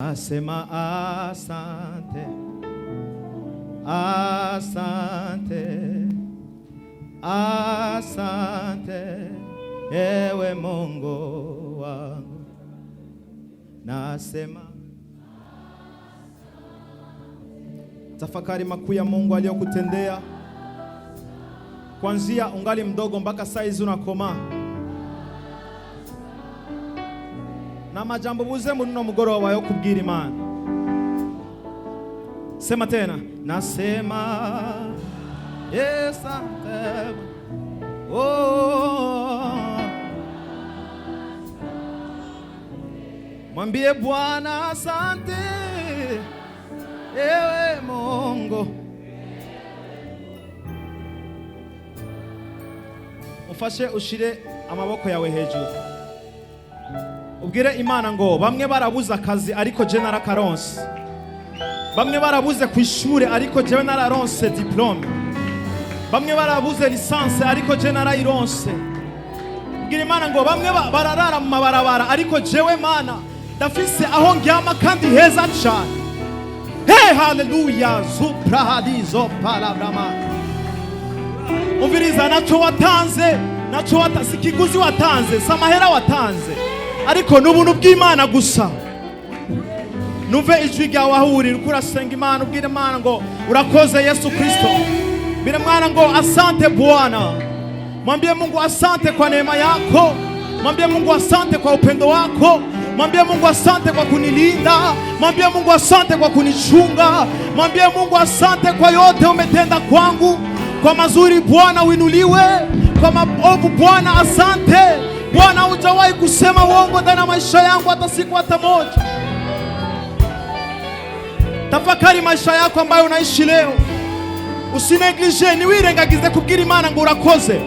Asema asante, asante, asante, ewe Mungu wangu. Nasema tafakari makuu ya Mungu aliyokutendea kuanzia ungali mdogo mpaka saizi unakomaa. Na majambo buze muno mugoroba yo kubwira Imana. Sema tena, nasema asante. Oh, mwambie Bwana asante, ewe Mungu. Ufashe ushire amaboko yawe hejuru. Ubwire Imana ngo bamwe barabuze akazi ariko je narakaronse. Bamwe barabuze kw'ishure ariko je nararonse diplome. Bamwe barabuze licence ariko je narayironse. Ubwire Imana ngo bamwe bararara mu mabarabara ariko jewe Mana ndafise aho ngyama kandi heza cyane. Hey, hallelujah, zuprahadizo palabrama. Umviriza nacho watanze, sikiguzi watanze, samahera watanze. Ariko n'ubuntu bw'Imana gusa. Numve ijwi ryawe aho uri urasenga Imana, ubwire Imana ngo urakoze Yesu Kristo. Bire Mwana ngo asante Bwana. Mwambie Mungu asante kwa neema yako. Mwambie Mungu asante kwa upendo wako. Mwambie Mungu asante kwa kunilinda. Mwambie Mungu asante kwa kunichunga. Mwambie Mungu asante kwa yote umetenda kwangu. Kwa mazuri Bwana uinuliwe. Kwa maovu Bwana asante. Bwana hujawahi kusema uongo ndani ya maisha yangu hata siku hata moja. Tafakari maisha yako ambayo unaishi leo. Usineglige, niwirengagize kubwira Imana ngo urakoze.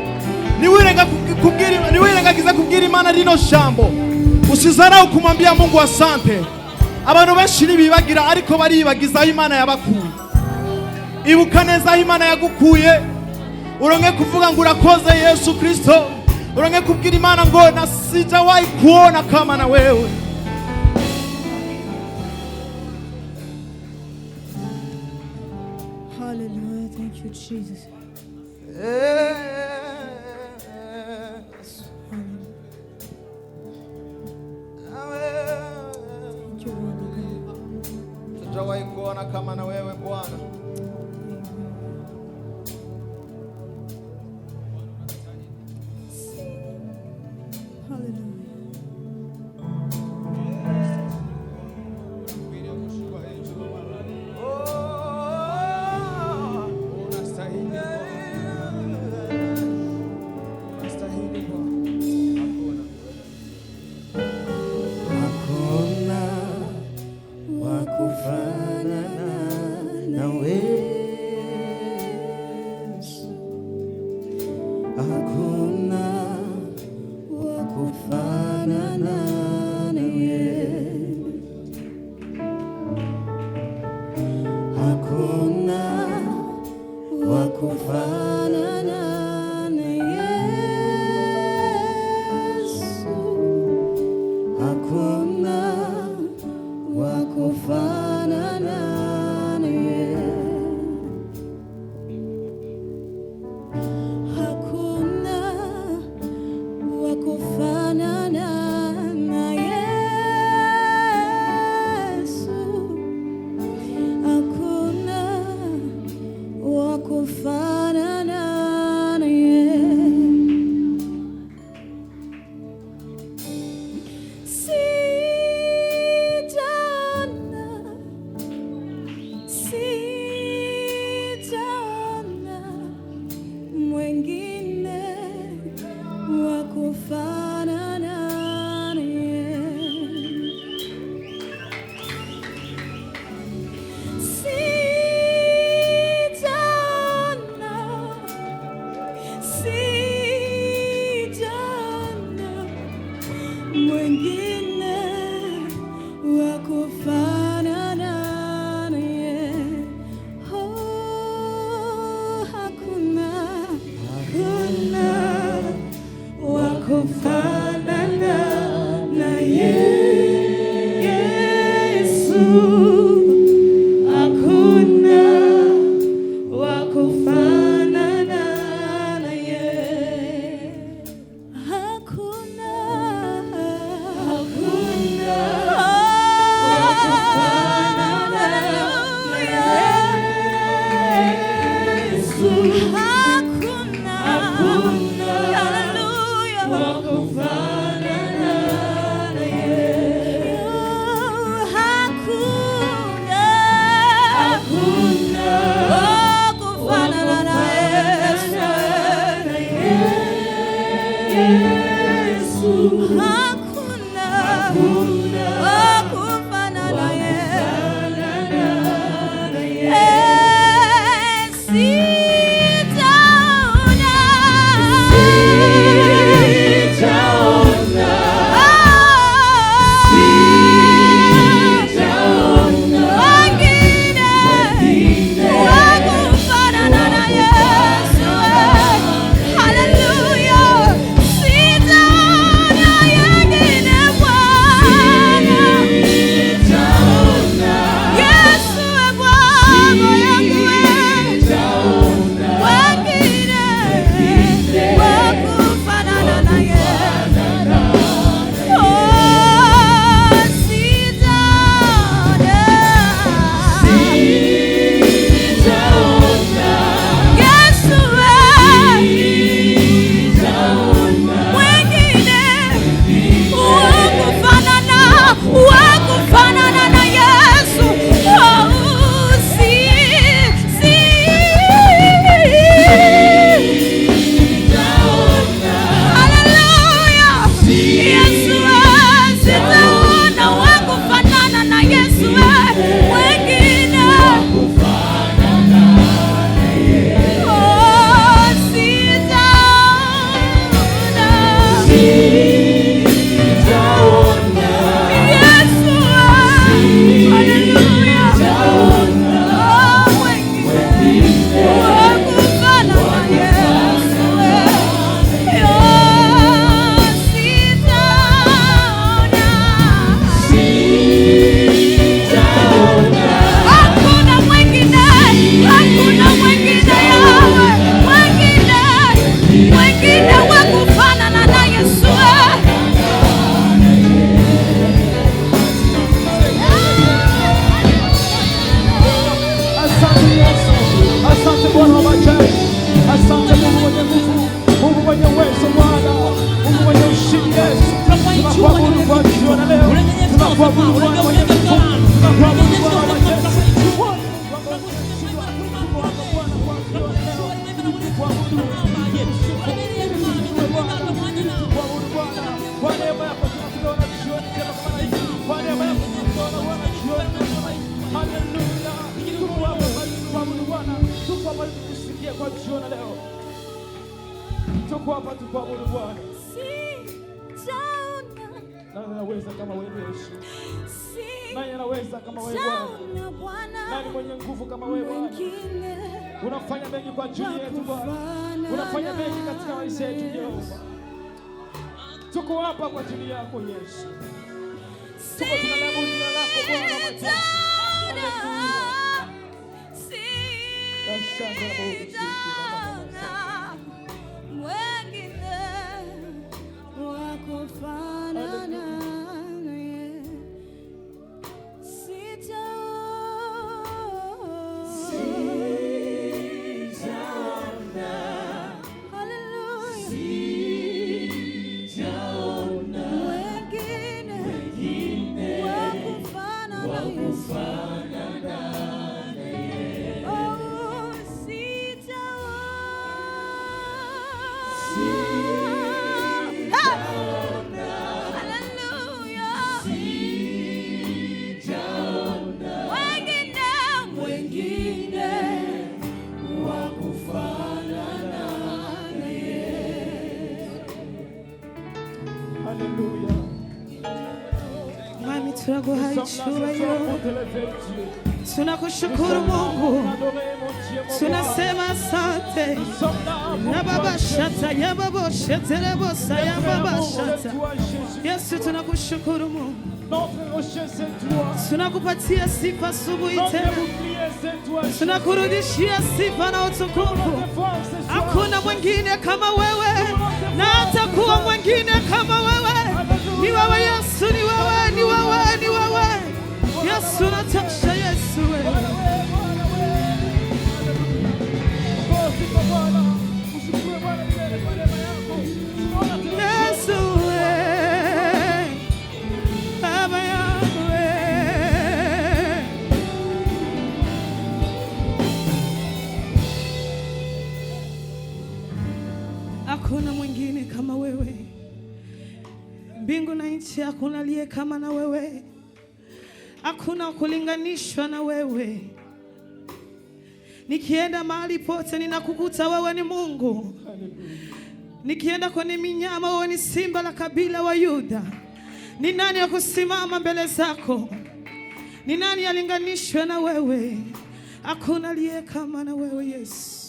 Niwirengagize kubwira Imana rino jambo. Usizarau kumwambia Mungu asante. Abantu benshi nibibagira ariko baribagiza aho Imana yabakuye. Ibuka neza aho Imana yagukuye. Uronke kuvuga ngo urakoze Yesu Kristo. Uronke kubwira Imana ngo nasijawahi kuona kama na wewe. Hallelujah, thank you Jesus. Sijawahi kuona kama na wewe Bwana. Kufanana na Yesu. Unafanya mengi kwa ajili yetu Bwana. Unafanya mengi katika maisha yetu Jehova. Tuko hapa kwa ajili yako Yesu. Tuko tunalaabudu jina lako Bwana wa majeshi. Asante tunakushukuru Mungu, tunasema asante. Na baba shata ya baba shetelebo saya baba shata. Yesu tunakushukuru Mungu. Notre rocher, c'est toi. Tunakupatia sifa asubuhi Notre tena. bouclier, c'est toi. Tunakurudishia sifa na utukufu. Notre force, c'est toi. Hakuna mwingine kama wewe, na hatakuwa mwingine kama wewe. Ni wewe Yesu, ni wewe, ni wewe, ni wewe. Yesu natosha, Yesu wewe. Yesu wewe, Baba yangu wewe. Hakuna mwingine kama wewe. Mbingu na nchi hakuna aliye kama na wewe. Hakuna kulinganishwa na wewe. Nikienda mahali pote ninakukuta wewe ni Mungu. Nikienda kwenye minyama wewe ni simba la kabila wa Yuda. Ni nani ya kusimama mbele zako? Ni nani alinganishwe na wewe? Hakuna aliye kama na wewe Yesu.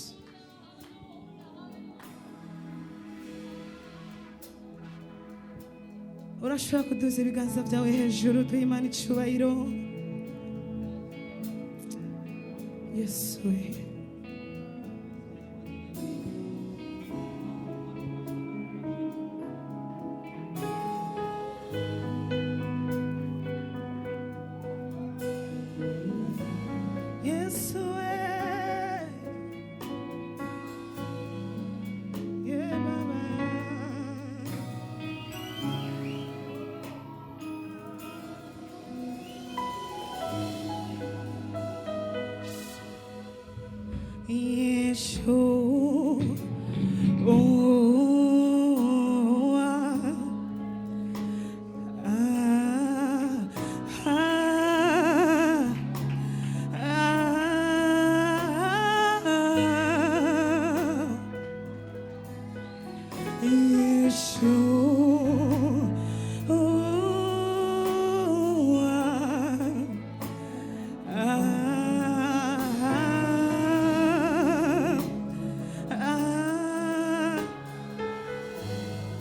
Urashobora kuduza ibiganza byawe hejuru duhe Imana icyubahiro. Yesu we. Yesu we. Yeah, Baba. Yeshua,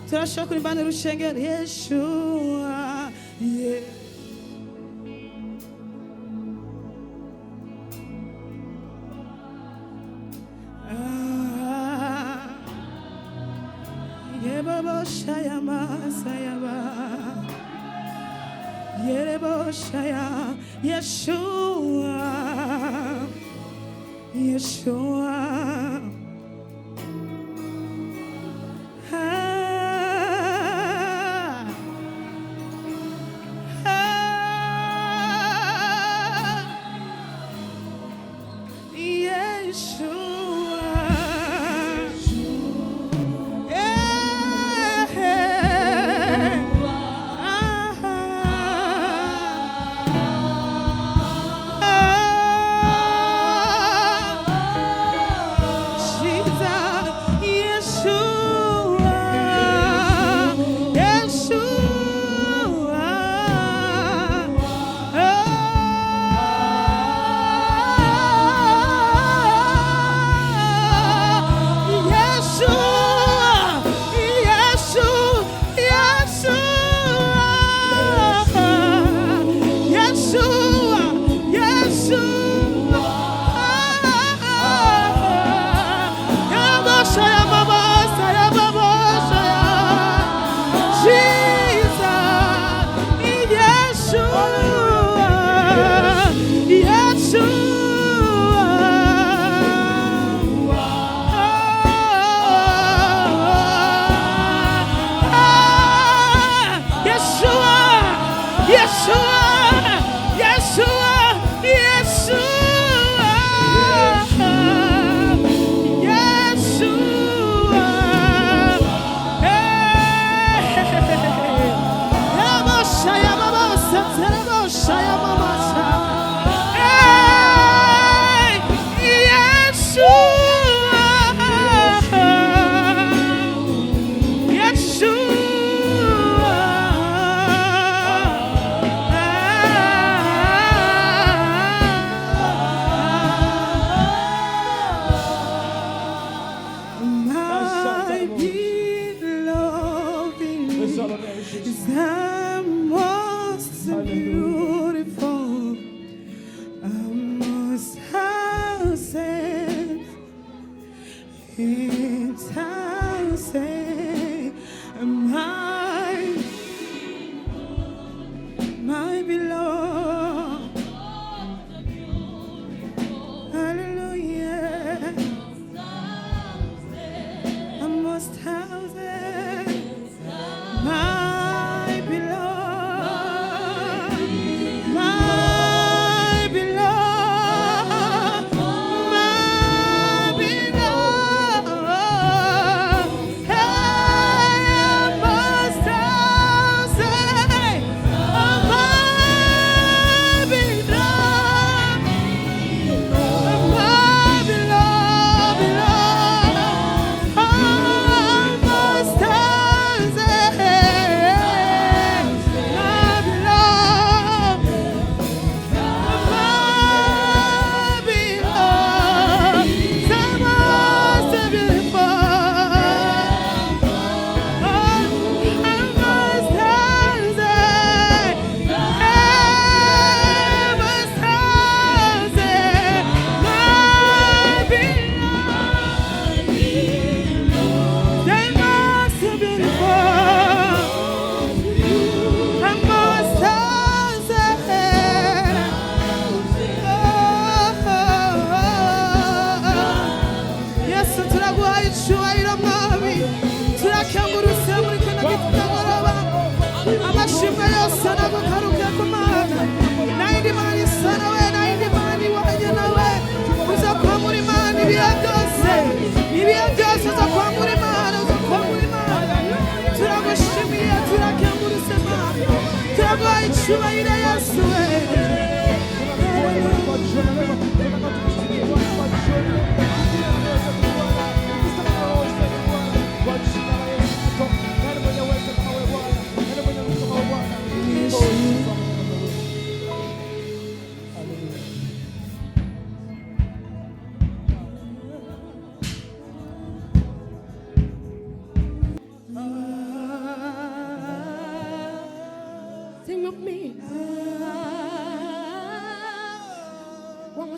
turashobora kurimbana urushengero Yeshua, yeah. Yebabo shayama sayaba, yerebo shaya Yeshua, Yeshua.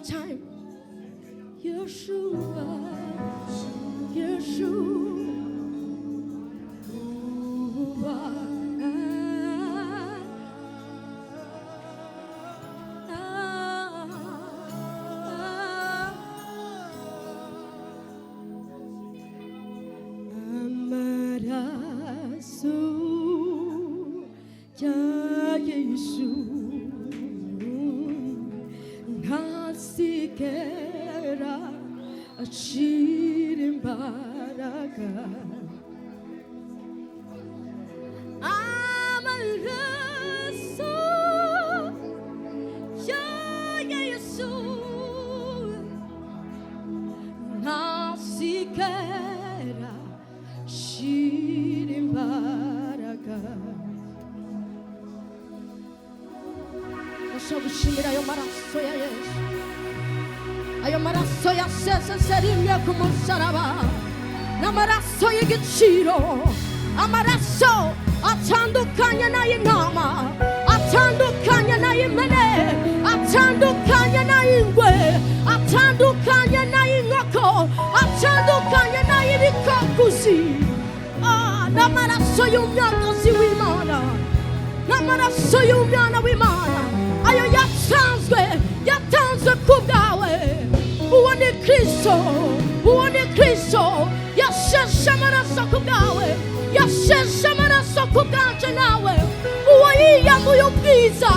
time. Yeshua, Yeshua. gushimira ayo maraso ya Yesu, ayo maraso yasezerimye ku musaraba, n'amaraso y'igiciro, amaraso atandukanye n'ay'intama, atandukanye n'ay'impene, atandukanye n'ay'ingwe, atandukanye n'ay'inkoko, atandukanye n'ay'ibikokuzi, n'amaraso y'umwagazi w'Imana, n'amaraso y'umwana w'Imana, ayo yatanzwe ku bwawe. Uwo ni Kristo, uwo ni Kristo, yasheshe amaraso ku bwawe, yasheshe amaraso ku bwanje nawe. Uwo yiyambuye ubwiza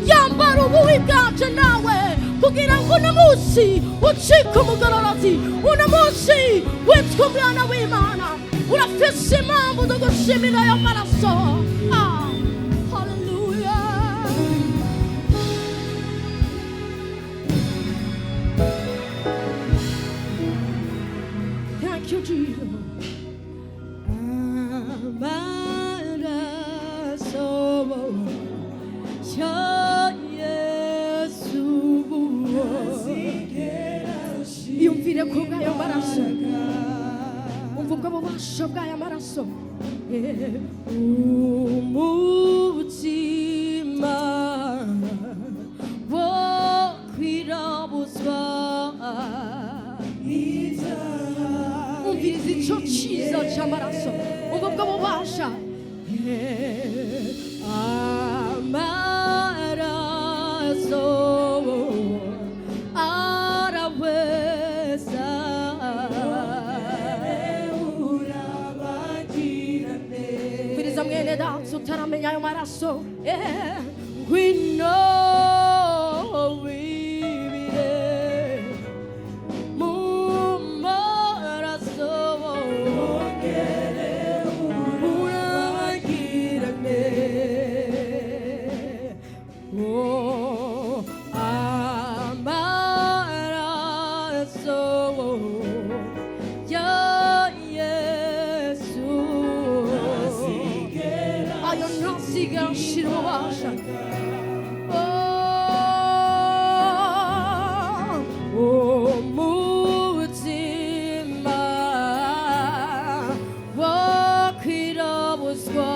yambara ububi bwanje nawe, kugira ngo uno munsi ucike umugororotsi, uno munsi witwa umwana w'Imana. Urafise impamvu zo gushimira ayo maraso. Thank you, Jesus. Yumvire ko bw'ayo maraso, umva ubwo bubasha bw'ayo maraso. Umutima wo kwirabuzwa, umviriza ico ciza c'amaraso, umva ubwo bubasha. Amaraso araweza, umviriza mwene data utaramenya ayo maraso. Ngwino wibire mu maraso, urabagirane. Amaraso ya Yesu, ayo ntasigara ashira ububasha. Umutima wo kwirabuzwa,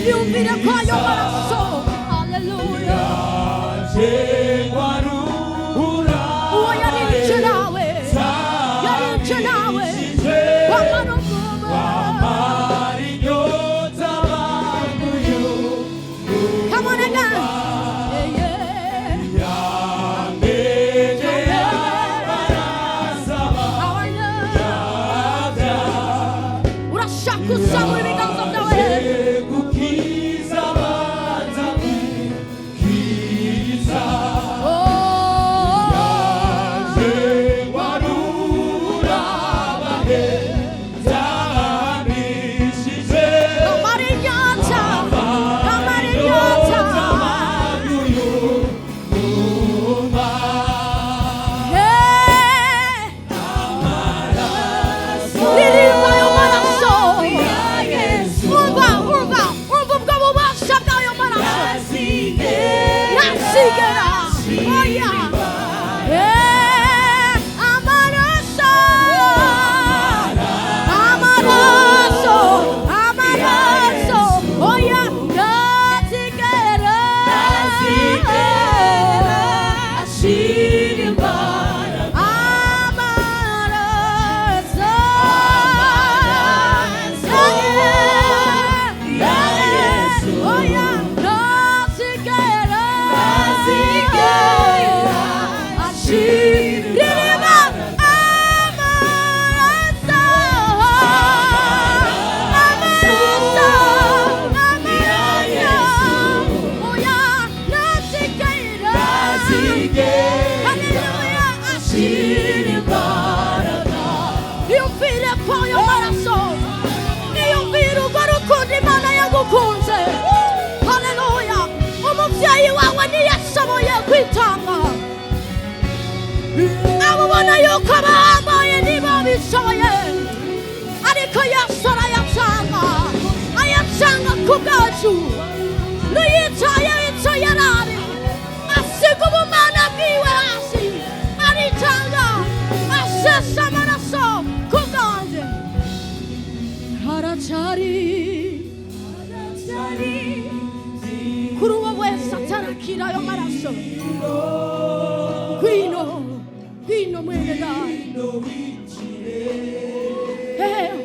Yumvire kwa ayo maraso. Haleluya. Uwo yarinje nawe, yarinje nawe come on again. tuzamura ibiganza byawe hejuru. gukiza abanza gukiza warura abaheza bishije Kamara inyanja, kamara inyanja. Ririmba ayo maraso. Umva, umva, umva ubwo bubasha bw'ayo maraso. Nasigera. Oya. Amaraso. Amaraso. Amaraso. Oya. Nasigera. Ashira imbaraga. Amaraso. Oya. Nasigera. Ashira amaraso. Amaraso. Amaraso. Oya. Nasigera. Hallelujah. Ashira imbaraga. Iyumvire ko ayo maraso. Iyumvire urwo rukundo Imana yagukunze. Haleluya. Umubyeyi wawe ntiyashoboye kwitanga. Abo ubona yuko abahambaye ntibabishoboye, ariko Yesu arayatanga. Ayatanga ku bwacu. Ntiyitaye icyo yari ari. Asiga ubumana bwiwe hasi. Aritanga. Asesa amaraso ku bwanjye. Haracyari kuri uwo wese atarakira ayo maraso. Gwino, gwino mwene data.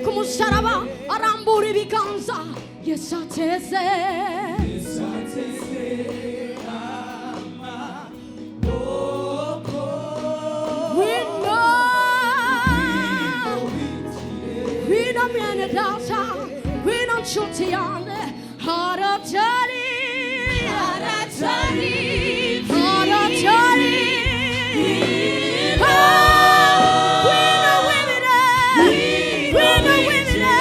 Ku musaraba arambura ibiganza. Yesu ateze. Gwino, gwino mwene data. Gwino nshuti yanjye. Haracyari, haracyari, haracyari. Gwino wibire, gwino wibire.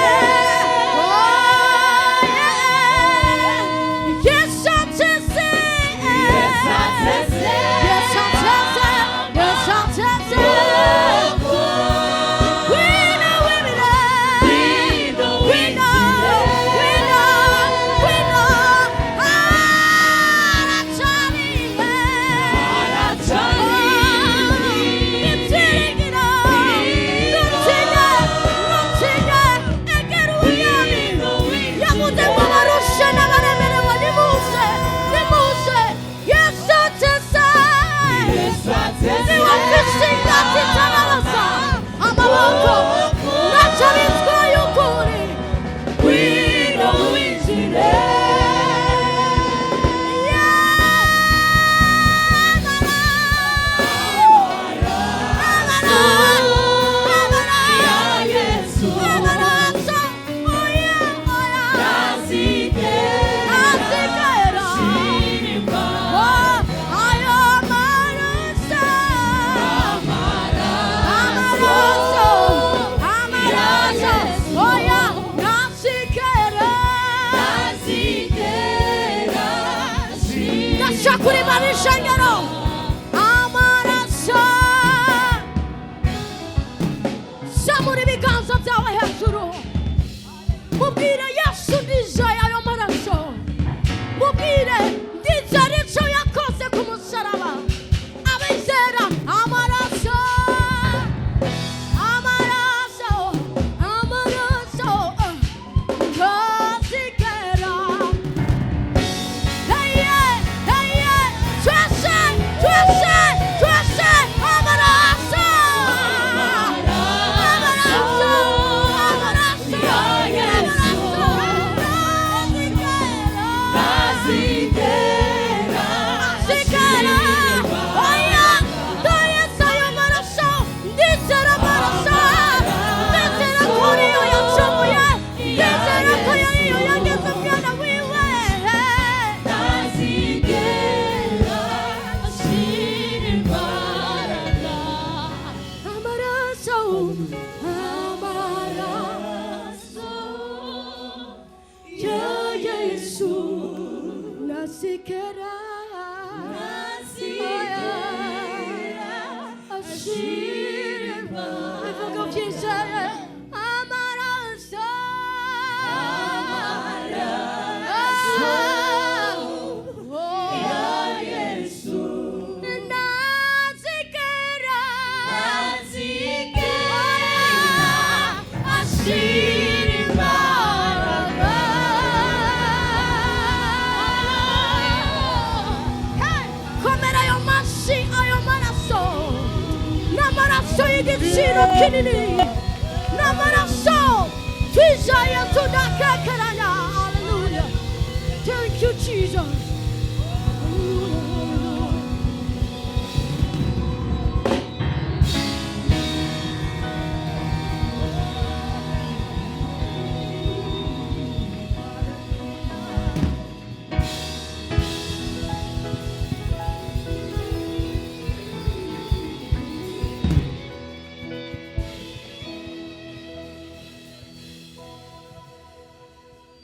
Yesu ateze. Yesu ateze. Yesu ateze. Yesu ateze. Gwino wibire. Gwino, gwino, gwino, gwino. Haracyari, haracyari. Ntibyigire, ntutinye, ntutinye. Egera umwami. Yavuze ngo abarushe n'abaremerewe nimuze, nimuze. Yesu ateze. Niwe mfise ingati itarabasa amaboko. Ntacyo bitwaye ukuri. Gwino winjire. Kuri marishangero amaraso. Zamura ibiganza byawe hejuru. Mubwire Yesu ndizeye ayo maraso. Mubwire ndizeye icyo yakoze ku musaraba. Abizera amaraso. Amaraso. Amaraso. Ntazigera. amaraso ya Yesu nasikera ashirima ivuga byinshi amaraso ya Yesu nasikera ashirima komera ayo mashi ayo maraso n'amaraso y'igiciro kinini n'amaraso twijaye tudaka